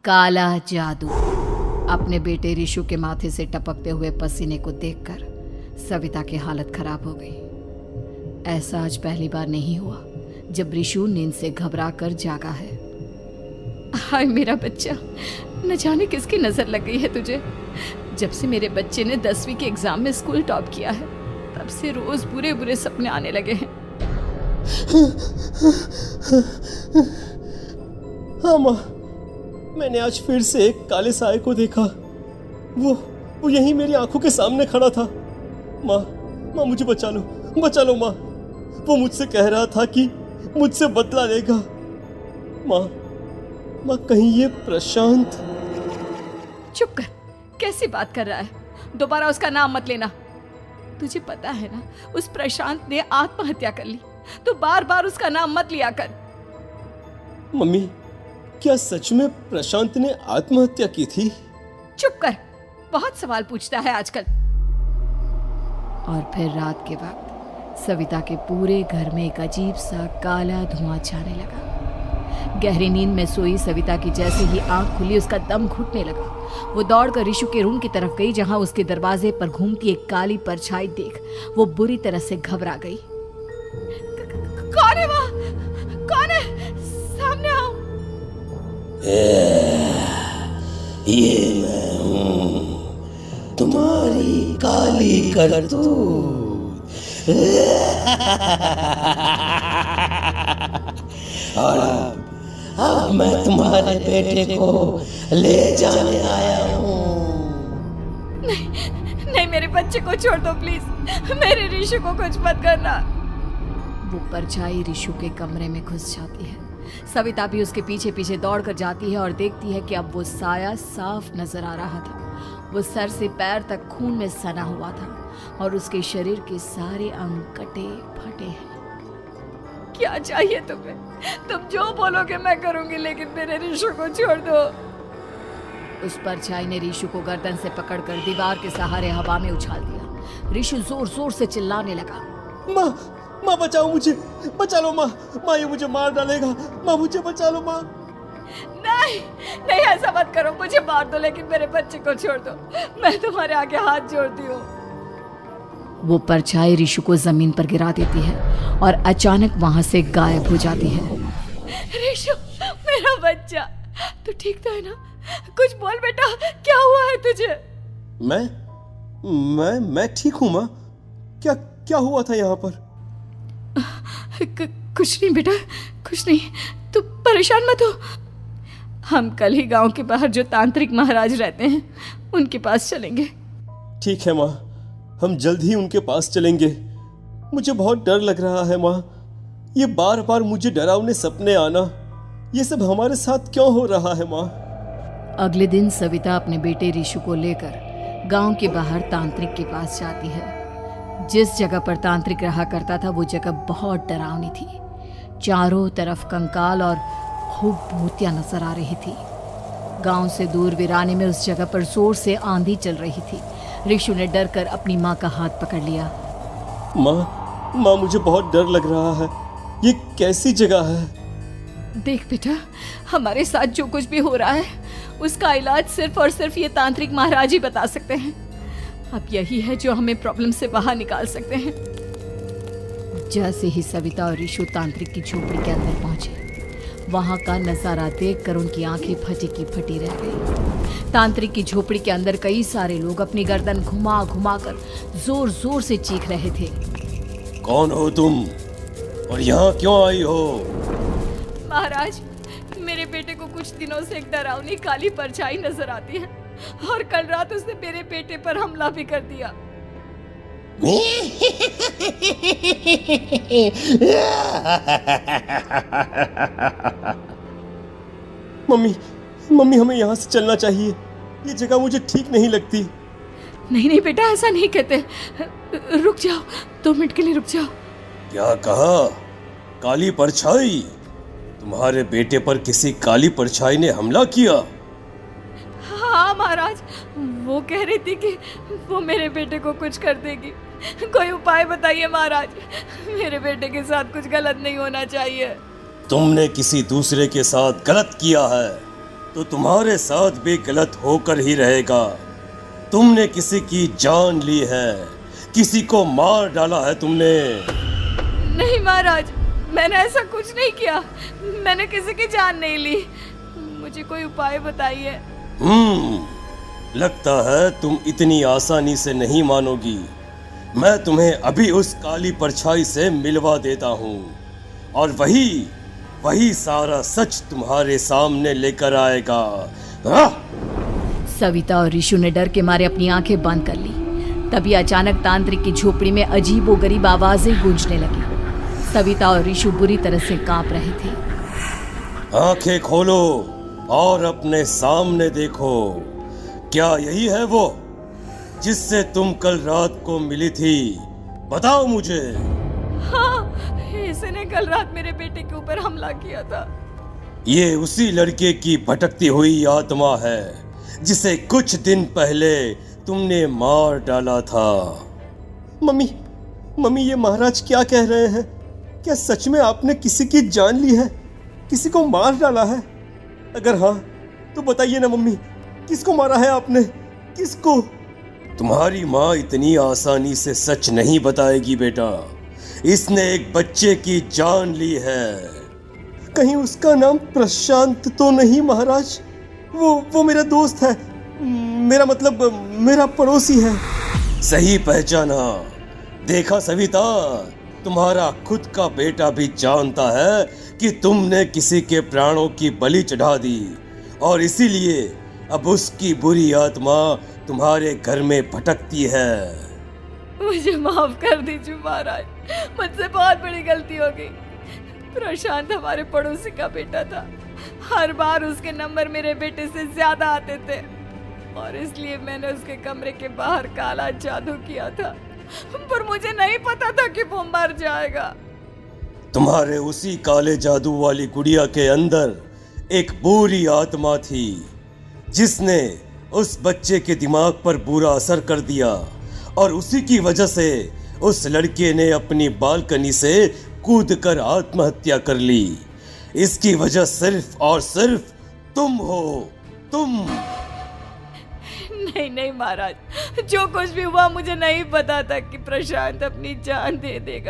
काला जादू। अपने बेटे रिशु के माथे से टपकते हुए पसीने को देखकर सविता की हालत खराब हो गई। ऐसा आज पहली बार नहीं हुआ जब रिशु नींद से घबरा कर जागा है। हाय मेरा बच्चा, न जाने किसकी नजर लग गई है तुझे। जब से मेरे बच्चे ने 10वीं के एग्जाम में स्कूल टॉप किया है तब से रोज बुरे बुरे सपने आने लगे हैं। हाँ माँ, मैंने आज फिर से एक काले साए को देखा। वो यहीं मेरी आंखों के सामने खड़ा था। माँ मुझे बचा लो माँ। वो मुझसे कह रहा था कि मुझसे बदला लेगा। माँ कहीं ये प्रशांत। चुप कर, कैसी बात कर रहा है? दोबारा उसका नाम मत लेना। तुझे पता है ना, उस प्रशांत ने आत्महत्या कर ली, तो बार बार उसका नाम मत लिया कर। मम्मी, क्या सच में प्रशांत ने आत्महत्या की थी? चुप कर, बहुत सवाल पूछता है आजकल। और फिर रात के वक्त सविता के पूरे घर में एक अजीब सा काला धुआं छाने लगा। गहरी नींद में सोई सविता की जैसे ही आंख खुली उसका दम घुटने लगा। वो दौड़कर रिशु के रूम की तरफ गई जहां उसके दरवाजे पर घूमती एक काली परछाई देख वो बुरी तरह से घबरा गई। कौन है वहाँ? कौन है? सामने आओ। ये मैं हूँ, तुम्हारी काली करतूत। और अब मैं तुम्हारे बेटे को ले जाने आया हूँ। नहीं, मेरे बच्चे को छोड़ दो प्लीज। मेरे रिशु को कुछ मत करना। वो परछाई रिशु के कमरे में घुस जाती है। सविता भी उसके पीछे पीछे दौड़कर जाती है और देखती है कि अब वो साया साफ नजर आ रहा था। वो सर से पैर तक खून में सना हुआ था और उसके शरीर के सारे अंग कटे फटे हैं। क्या चाहिए तुम्हें? तुम जो बोलोगे मैं करूंगी, लेकिन मेरे रिशु को छोड़ दो। उस परछाई ने रिशु को गर्दन से पकड़कर दीवार के सहारे हवा में उछाल दिया। रिशु जोर जोर से चिल्लाने लगा। माँ बचाओ मुझे, बचा लो माँ। ये मुझे मार डालेगा। माँ मुझे बचा लो माँ। नहीं ऐसा मत करो। मुझे मार दो लेकिन मेरे बच्चे को छोड़ दो। मैं तुम्हारे आगे हाथ जोड़ती हूँ। वो परछाई रिशु को जमीन पर गिरा देती है और अचानक वहां से गायब हो जाती है। रिशु, मेरा बच्चा, तू ठीक तो है ना? कुछ बोल बेटा, क्या हुआ है तुझे? मैं ठीक हूँ माँ। क्या हुआ था यहाँ पर? कुछ नहीं बेटा, कुछ नहीं। तू परेशान मत हो। हम कल ही गांव के बाहर जो तांत्रिक महाराज रहते हैं उनके पास चलेंगे। ठीक है माँ, हम जल्द ही उनके पास चलेंगे। मुझे बहुत डर लग रहा है माँ। ये बार बार मुझे डरावने सपने आना, ये सब हमारे साथ क्यों हो रहा है माँ? अगले दिन सविता अपने बेटे रिशु को लेकर गांव के बाहर तांत्रिक के पास जाती है। जिस जगह पर तांत्रिक रहा करता था वो जगह बहुत डरावनी थी। चारों तरफ कंकाल और खूब भूतियां नजर आ रही थी। गांव से दूर वीराने में उस जगह पर जोर से आंधी चल रही थी। रिशु ने डर कर अपनी माँ का हाथ पकड़ लिया। माँ मुझे बहुत डर लग रहा है। ये कैसी जगह है? देख बेटा, हमारे साथ जो कुछ भी हो रहा है उसका इलाज सिर्फ और सिर्फ ये तांत्रिक महाराज ही बता सकते हैं। अब यही है जो हमें प्रॉब्लम से बाहर निकाल सकते हैं। जैसे ही सविता और रिशु तांत्रिक की झोपड़ी के अंदर पहुंचे, वहां का नजारा देखकर उनकी आंखें फटी की फटी रह गई। तांत्रिक की झोपड़ी के अंदर कई सारे लोग अपनी गर्दन घुमा घुमा कर जोर जोर से चीख रहे थे। कौन हो तुम और यहाँ क्यों आई हो? महाराज, मेरे बेटे को कुछ दिनों से एक डरावनी काली परछाई नजर आती है और कल रात उसने मेरे बेटे पर हमला भी कर दिया। मम्मी हमें यहाँ से चलना चाहिए। ये जगह मुझे ठीक नहीं लगती। नहीं बेटा, ऐसा नहीं कहते। रुक जाओ, 2 मिनट के लिए रुक जाओ। क्या कहा? काली परछाई? तुम्हारे बेटे पर किसी काली परछाई ने हमला किया? हाँ महाराज, वो कह रही थी कि वो मेरे बेटे को कुछ कर देगी। कोई उपाय बताइए महाराज, मेरे बेटे के साथ कुछ गलत नहीं होना चाहिए। तुमने किसी दूसरे के साथ गलत किया है। तो तुम्हारे साथ भी गलत होकर ही रहेगा। तुमने किसी की जान ली है, किसी को मार डाला है तुमने। नहीं महाराज, मैंने ऐसा कुछ नहीं किया। मैंने किसी की जान नहीं ली। मुझे कोई उपाय बताइए। लगता है तुम इतनी आसानी से नहीं मानोगी। मैं तुम्हें अभी उस काली परछाई से मिलवा देता हूँ और वही सारा सच तुम्हारे सामने लेकर आएगा। सविता और ऋषु ने डर के मारे अपनी आंखें बंद कर ली। तभी अचानक तांत्रिक की झोपड़ी में अजीबोगरीब आवाजें गूंजने लगी। सविता और ऋषु बुरी तरह से कांप रहे थे। आंखें खोलो और अपने सामने देखो। क्या यही है वो जिससे तुम कल रात को मिली थी? बताओ मुझे। हाँ, इसने कल रात मेरे बेटे के ऊपर हमला किया था। ये उसी लड़के की भटकती हुई आत्मा है जिसे कुछ दिन पहले तुमने मार डाला था। मम्मी ये महाराज क्या कह रहे हैं? क्या सच में आपने किसी की जान ली है, किसी को मार डाला है? अगर हाँ तो बताइए ना मम्मी, किसको मारा है आपने? किसको? तुम्हारी माँ इतनी आसानी से सच नहीं बताएगी बेटा। इसने एक बच्चे की जान ली है। कहीं उसका नाम प्रशांत तो नहीं महाराज? वो मेरा दोस्त है, मेरा मतलब मेरा पड़ोसी है। सही पहचाना। देखा सविता, तुम्हारा खुद का बेटा भी जानता है कि तुमने किसी के प्राणों की बलि चढ़ा दी और इसीलिए अब उसकी बुरी आत्मा तुम्हारे घर में भटकती है। मुझे माफ कर दीजिए महाराज, मुझसे बहुत बड़ी गलती हो गई। प्रशांत हमारे पड़ोसी का बेटा था। हर बार उसके नंबर मेरे बेटे से ज्यादा आते थे और इसलिए मैंने उसके कमरे के बाहर काला जादू किया था, पर मुझे नहीं पता था कि वो मर जाएगा। तुम्हारे उसी काले जादू वाली गुड़िया के अंदर एक बुरी आत्मा थी जिसने उस बच्चे के दिमाग पर बुरा असर कर दिया और उसी की वजह से उस लड़के ने अपनी बालकनी से कूदकर आत्महत्या कर ली। इसकी वजह सिर्फ और सिर्फ तुम हो, तुम। नहीं महाराज, जो कुछ भी हुआ मुझे नहीं पता था कि प्रशांत अपनी जान दे देगा।